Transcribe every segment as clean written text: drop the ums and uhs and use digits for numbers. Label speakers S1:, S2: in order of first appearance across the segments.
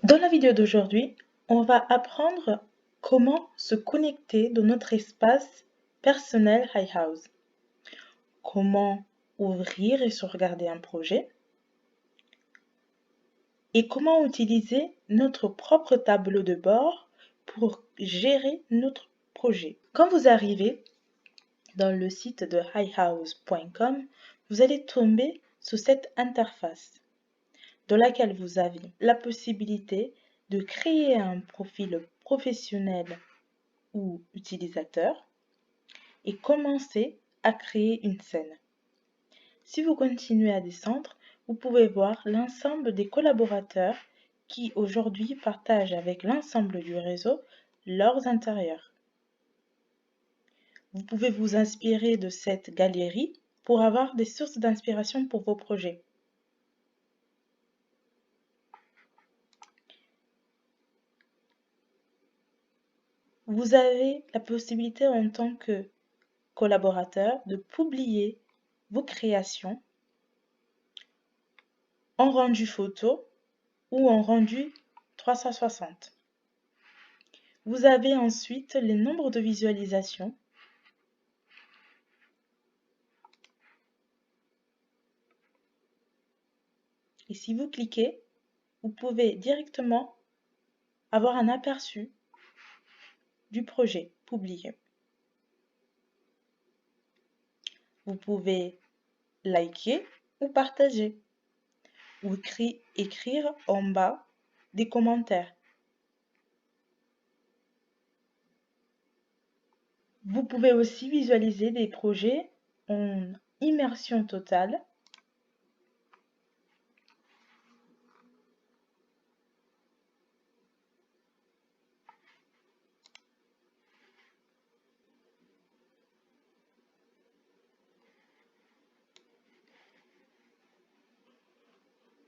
S1: Dans la vidéo d'aujourd'hui, on va apprendre comment se connecter dans notre espace personnel HiHouse. Comment ouvrir et sauvegarder un projet. Et comment utiliser notre propre tableau de bord pour gérer notre projet. Quand vous arrivez dans le site de hihouse.com, vous allez tomber sur cette interface dans laquelle vous avez la possibilité de créer un profil professionnel ou utilisateur et commencer à créer une scène. Si vous continuez à descendre, vous pouvez voir l'ensemble des collaborateurs qui aujourd'hui partagent avec l'ensemble du réseau leurs intérieurs. Vous pouvez vous inspirer de cette galerie pour avoir des sources d'inspiration pour vos projets. Vous avez la possibilité en tant que collaborateur de publier vos créations en rendu photo ou en rendu 360. Vous avez ensuite le nombre de visualisations. Et si vous cliquez, vous pouvez directement avoir un aperçu du projet publié. Vous pouvez liker ou partager ou écrire en bas des commentaires. Vous pouvez aussi visualiser des projets en immersion totale.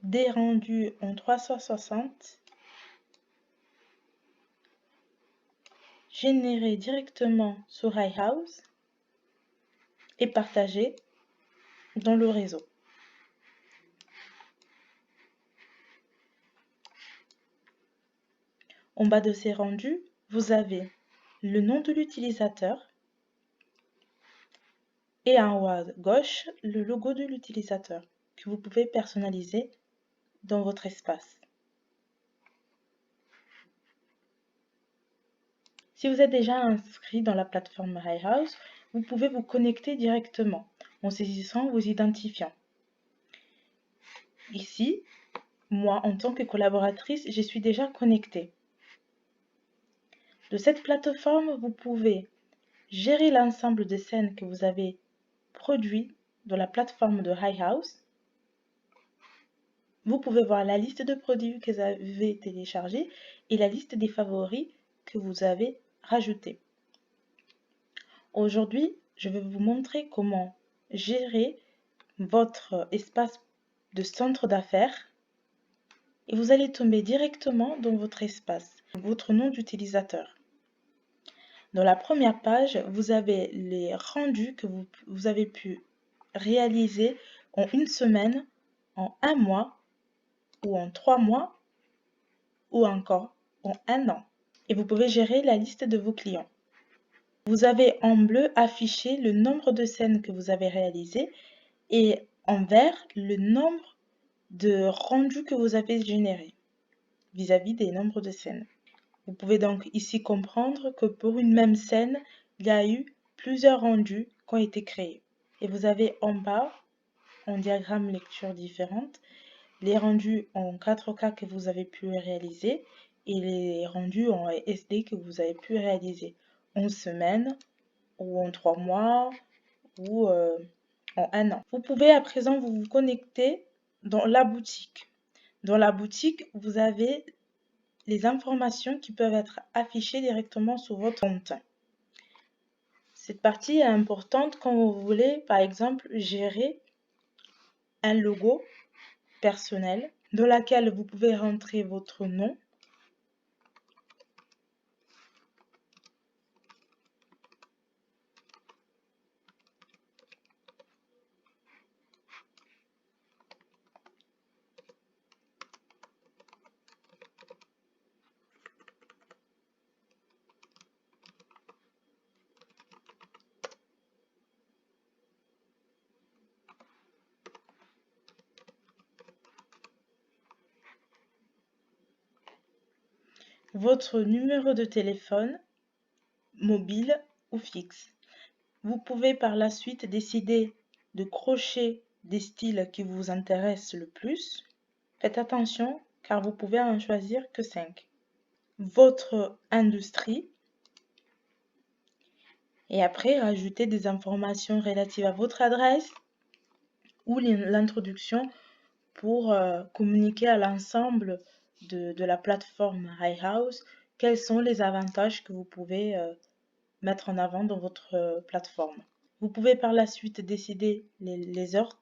S1: Des rendus en 360 générés directement sur HiHouse et partagés dans le réseau. En bas de ces rendus, vous avez le nom de l'utilisateur et en haut à gauche, le logo de l'utilisateur que vous pouvez personnaliser dans votre espace. Si vous êtes déjà inscrit dans la plateforme HiHouse, vous pouvez vous connecter directement en saisissant vos identifiants. Ici, moi, en tant que collaboratrice, je suis déjà connectée. De cette plateforme, vous pouvez gérer l'ensemble des scènes que vous avez produites dans la plateforme de HiHouse. Vous pouvez voir la liste de produits que vous avez téléchargés et la liste des favoris que vous avez rajoutés. Aujourd'hui, je vais vous montrer comment gérer votre espace de centre d'affaires et vous allez tomber directement dans votre espace, votre nom d'utilisateur. Dans la première page, vous avez les rendus que vous avez pu réaliser en une semaine, en un mois, ou en 3 mois, ou encore en un an. Et vous pouvez gérer la liste de vos clients. Vous avez en bleu affiché le nombre de scènes que vous avez réalisées et en vert le nombre de rendus que vous avez générés vis-à-vis des nombres de scènes. Vous pouvez donc ici comprendre que pour une même scène, il y a eu plusieurs rendus qui ont été créés. Et vous avez en bas, en diagramme lecture différente, les rendus en 4K que vous avez pu réaliser et les rendus en SD que vous avez pu réaliser en semaine ou en 3 mois ou en un an. Vous pouvez à présent vous connecter dans la boutique. Dans la boutique, vous avez les informations qui peuvent être affichées directement sur votre compte. Cette partie est importante quand vous voulez, par exemple, gérer un logo personnel dans lequel vous pouvez rentrer votre nom, votre numéro de téléphone mobile ou fixe. Vous pouvez par la suite décider de crocher des styles qui vous intéressent le plus. Faites attention car vous pouvez en choisir que 5. Votre industrie. Et après, rajoutez des informations relatives à votre adresse ou l'introduction pour communiquer à l'ensemble de la plateforme iHouse quels sont les avantages que vous pouvez mettre en avant dans votre plateforme. Vous pouvez par la suite décider les heures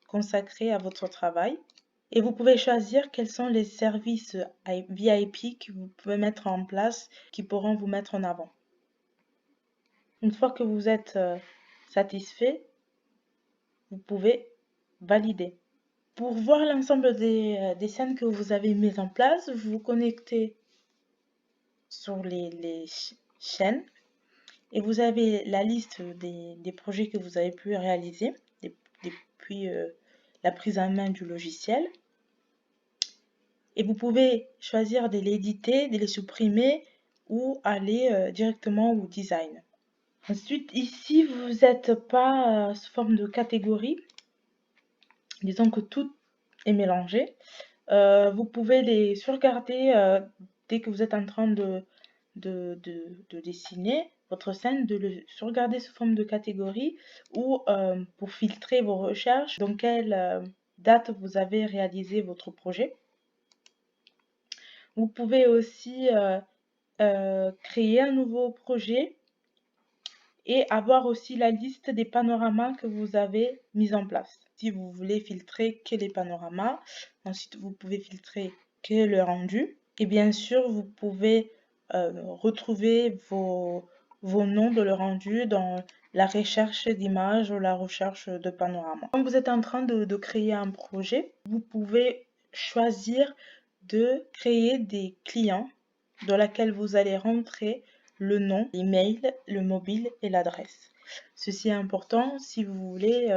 S1: consacrées à votre travail et vous pouvez choisir quels sont les services VIP que vous pouvez mettre en place qui pourront vous mettre en avant. Une fois que vous êtes satisfait, vous pouvez valider. Pour voir l'ensemble des scènes que vous avez mises en place, vous vous connectez sur les chaînes et vous avez la liste des projets que vous avez pu réaliser depuis la prise en main du logiciel. Et vous pouvez choisir de l'éditer, de les supprimer ou aller directement au design. Ensuite, ici, vous n'êtes pas sous forme de catégorie. Disons que tout est mélangé. Vous pouvez les sauvegarder dès que vous êtes en train de dessiner votre scène, de le sauvegarder sous forme de catégorie ou pour filtrer vos recherches, dans quelle date vous avez réalisé votre projet. Vous pouvez aussi créer un nouveau projet et avoir aussi la liste des panoramas que vous avez mis en place. Si vous voulez filtrer que les panoramas, ensuite vous pouvez filtrer que le rendu. Et bien sûr, vous pouvez retrouver vos noms de le rendu dans la recherche d'images ou la recherche de panoramas. Quand vous êtes en train de créer un projet, vous pouvez choisir de créer des clients dans lesquels vous allez rentrer le nom, l'email, le mobile et l'adresse. Ceci est important si vous voulez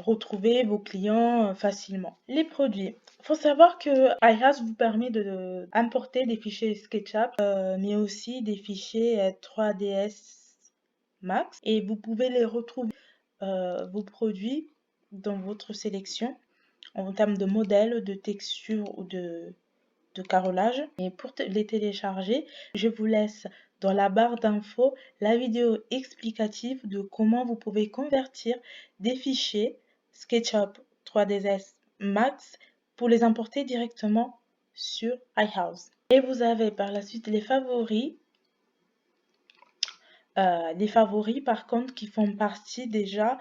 S1: retrouver vos clients facilement. Les produits. Il faut savoir que iHouse vous permet d'importer des fichiers SketchUp, mais aussi des fichiers 3ds Max. Et vous pouvez les retrouver, vos produits, dans votre sélection en termes de modèle, de texture ou de carrelage. Et pour les télécharger, je vous laisse dans la barre d'infos la vidéo explicative de comment vous pouvez convertir des fichiers SketchUp 3ds Max pour les importer directement sur iHouse. Et vous avez par la suite les favoris. Les favoris par contre qui font partie déjà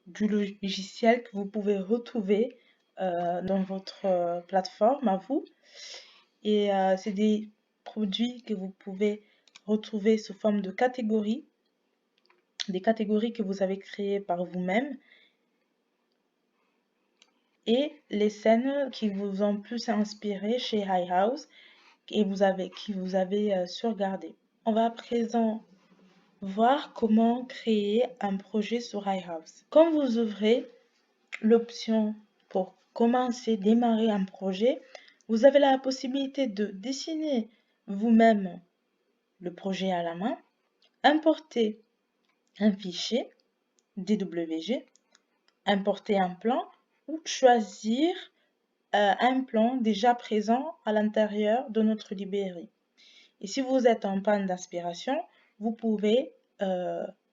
S1: du logiciel que vous pouvez retrouver dans votre plateforme à vous. Et c'est des produits que vous pouvez retrouver sous forme de catégories, des catégories que vous avez créées par vous-même et les scènes qui vous ont plus inspiré chez iHouse et qui vous avez sauvegardé. On va à présent voir comment créer un projet sur iHouse. Quand vous ouvrez l'option pour commencer, démarrer un projet, vous avez la possibilité de dessiner vous-même le projet à la main, importer un fichier DWG, importer un plan ou choisir un plan déjà présent à l'intérieur de notre librairie. Et si vous êtes en panne d'inspiration, vous pouvez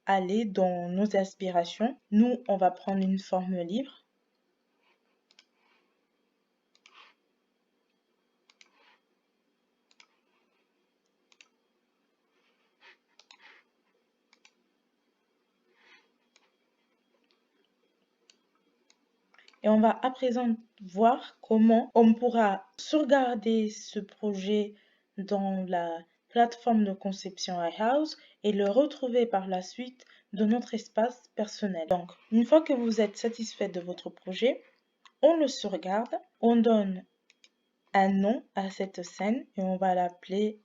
S1: aller dans nos inspirations. Nous, on va prendre une forme libre. Et on va à présent voir comment on pourra sauvegarder ce projet dans la plateforme de conception iHouse et le retrouver par la suite dans notre espace personnel. Donc, une fois que vous êtes satisfait de votre projet, on le sauvegarde, on donne un nom à cette scène et on va l'appeler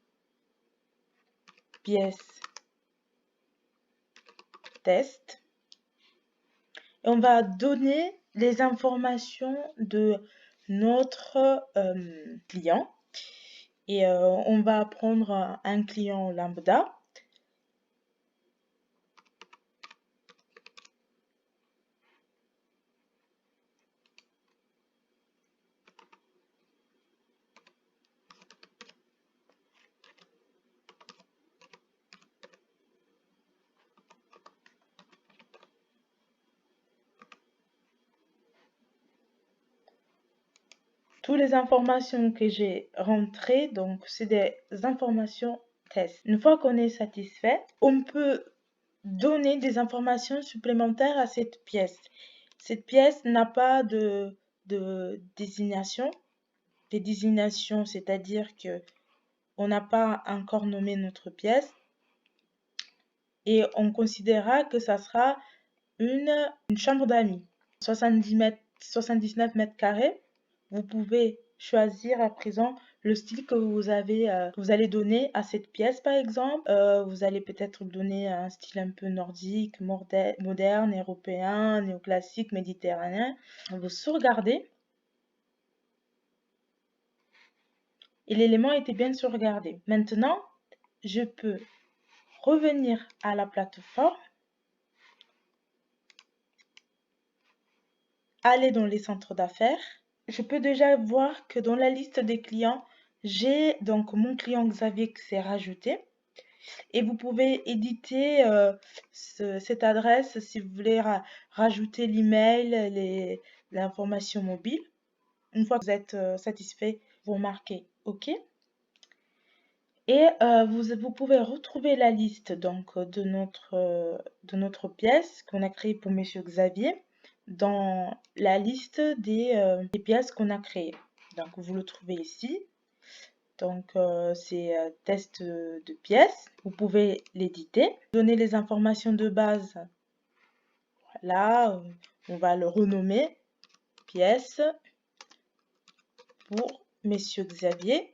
S1: pièce test. Et on va donner les informations de notre client Et on va prendre un client lambda. Toutes les informations que j'ai rentrées, donc c'est des informations test. Une fois qu'on est satisfait, on peut donner des informations supplémentaires à cette pièce. Cette pièce n'a pas de désignation. Des désignations, c'est-à-dire que on n'a pas encore nommé notre pièce et on considérera que ça sera une chambre d'amis. 79 mètres carrés. Vous pouvez choisir à présent le style que vous allez donner à cette pièce, par exemple. Vous allez peut-être donner un style un peu nordique, moderne, européen, néoclassique, méditerranéen. Vous sauvegardez. Et l'élément était bien sauvegardé. Maintenant, je peux revenir à la plateforme, aller dans les centres d'affaires. Je peux déjà voir que dans la liste des clients, j'ai donc mon client Xavier qui s'est rajouté. Et vous pouvez éditer cette adresse si vous voulez rajouter l'email, l'information mobile. Une fois que vous êtes satisfait, vous marquez OK. Et vous pouvez retrouver la liste donc, de notre pièce qu'on a créée pour Monsieur Xavier dans la liste des pièces qu'on a créées. Donc, vous le trouvez ici. Donc, c'est test de pièces. Vous pouvez l'éditer. Donner les informations de base. Voilà, on va le renommer pièce pour Monsieur Xavier.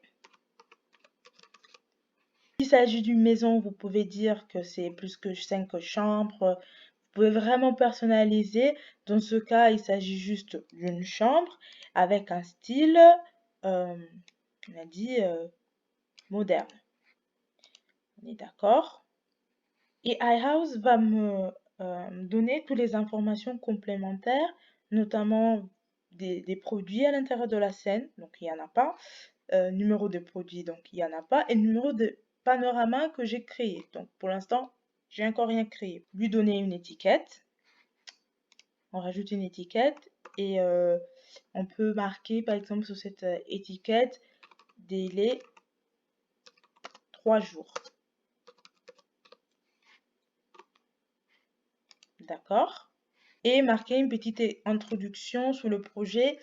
S1: S'il s'agit d'une maison, vous pouvez dire que c'est plus que 5 chambres. Vous pouvez vraiment personnaliser. Dans ce cas, il s'agit juste d'une chambre avec un style, on a dit, moderne. On est d'accord? Et iHouse va me donner toutes les informations complémentaires, notamment des produits à l'intérieur de la scène, donc il n'y en a pas. Numéro de produit, donc il n'y en a pas. Et numéro de panorama que j'ai créé. Donc pour l'instant, j'ai encore rien créé. Lui donner une étiquette. On rajoute une étiquette et on peut marquer par exemple sur cette étiquette délai 3 jours. D'accord? Et marquer une petite introduction sur le projet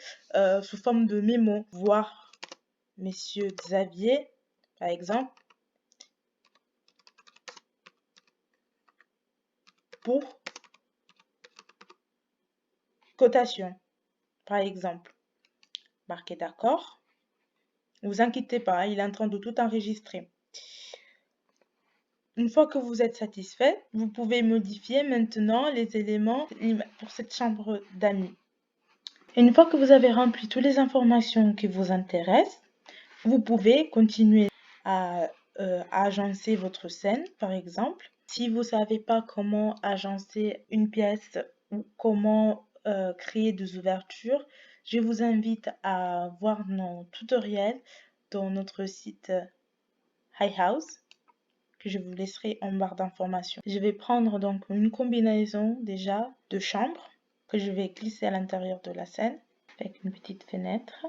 S1: sous forme de mémo. Voir Monsieur Xavier, par exemple, pour cotation, par exemple. Marquez d'accord. Ne vous inquiétez pas, il est en train de tout enregistrer. Une fois que vous êtes satisfait, vous pouvez modifier maintenant les éléments pour cette chambre d'amis. Une fois que vous avez rempli toutes les informations qui vous intéressent, vous pouvez continuer à agencer votre scène, par exemple. Si vous ne savez pas comment agencer une pièce ou comment créer des ouvertures, je vous invite à voir nos tutoriels dans notre site iHouse, que je vous laisserai en barre d'informations. Je vais prendre donc une combinaison déjà de chambres que je vais glisser à l'intérieur de la scène avec une petite fenêtre.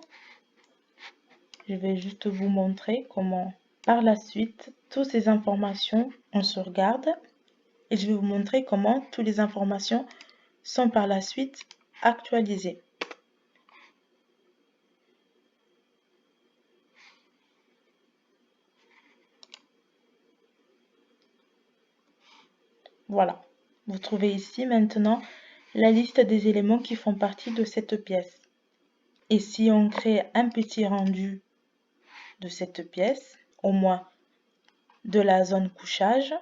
S1: Je vais juste vous montrer comment par la suite toutes ces informations on sauvegarde et je vais vous montrer comment toutes les informations sont par la suite actualisées. Voilà, vous trouvez ici maintenant la liste des éléments qui font partie de cette pièce. Et si on crée un petit rendu de cette pièce, au moins de la zone couchage,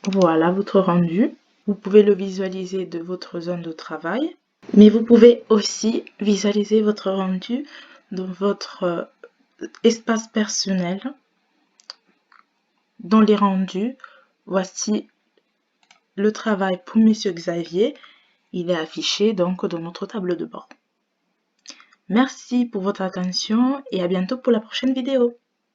S1: Voilà votre rendu. Vous pouvez le visualiser de votre zone de travail, mais vous pouvez aussi visualiser votre rendu dans votre espace personnel. Dans les rendus, voici le travail pour Monsieur Xavier. Il est affiché donc dans notre tableau de bord. Merci pour votre attention et à bientôt pour la prochaine vidéo.